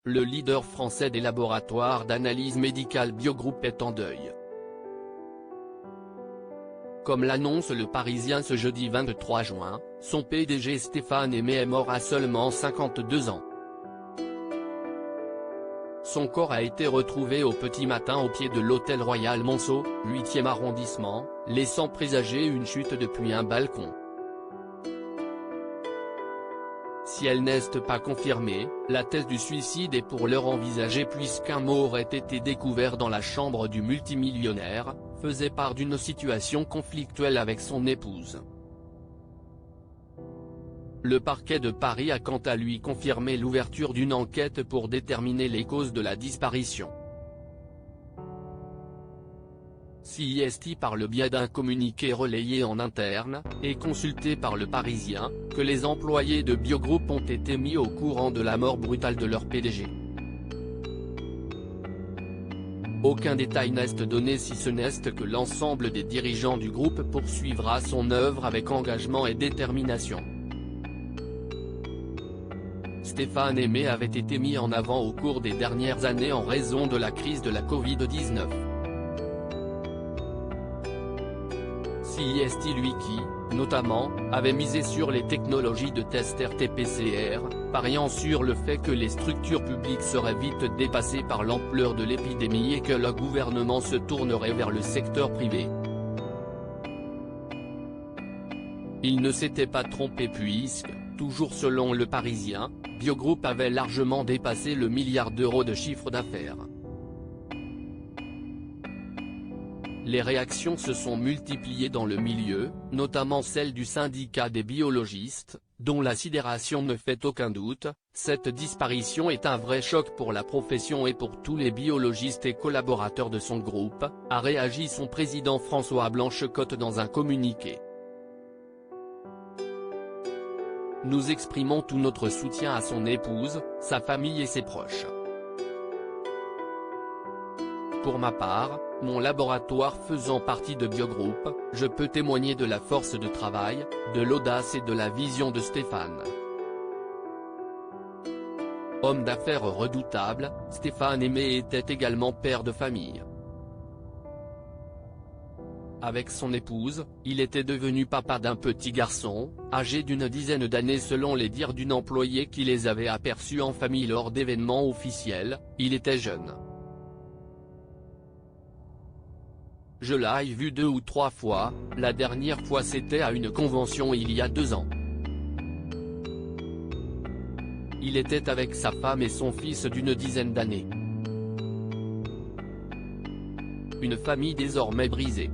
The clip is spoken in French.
le leader français des laboratoires d'analyse médicale Biogroup est en deuil. Comme l'annonce Le Parisien ce jeudi 23 juin, son PDG Stéphane Aimé est mort à seulement 52 ans. Son corps a été retrouvé au petit matin au pied de l'hôtel Royal Monceau, 8e arrondissement, laissant présager une chute depuis un balcon. Si elle n'est pas confirmée, la thèse du suicide est pour l'heure envisagée puisqu'un mot aurait été découvert dans la chambre du multimillionnaire, faisait part d'une situation conflictuelle avec son épouse. Le parquet de Paris a quant à lui confirmé l'ouverture d'une enquête pour déterminer les causes de la disparition. CIST par le biais d'un communiqué relayé en interne, et consulté par Le Parisien, que les employés de Biogroup ont été mis au courant de la mort brutale de leur PDG. Aucun détail n'est donné si ce n'est que l'ensemble des dirigeants du groupe poursuivra son œuvre avec engagement et détermination. Stéphane Aimé avait été mis en avant au cours des dernières années en raison de la crise de la Covid-19. CIST lui qui, notamment, avait misé sur les technologies de test RT-PCR, pariant sur le fait que les structures publiques seraient vite dépassées par l'ampleur de l'épidémie et que le gouvernement se tournerait vers le secteur privé. Il ne s'était pas trompé puisque, toujours selon Le Parisien, Biogroup avait largement dépassé le milliard d'euros de chiffre d'affaires. Les réactions se sont multipliées dans le milieu, notamment celle du syndicat des biologistes, dont la sidération ne fait aucun doute. Cette disparition est un vrai choc pour la profession et pour tous les biologistes et collaborateurs de son groupe, a réagi son président François Blanchecotte dans un communiqué. Nous exprimons tout notre soutien à son épouse, sa famille et ses proches. Pour ma part, mon laboratoire faisant partie de Biogroup, je peux témoigner de la force de travail, de l'audace et de la vision de Stéphane. Homme d'affaires redoutable, Stéphane Aimé était également père de famille. Avec son épouse, il était devenu papa d'un petit garçon, âgé d'une dizaine d'années selon les dires d'une employée qui les avait aperçus en famille lors d'événements officiels. Il était jeune. Je l'ai vu 2 ou 3 fois, la dernière fois c'était à une convention il y a 2 ans. Il était avec sa femme et son fils d'une dizaine d'années. Une famille désormais brisée.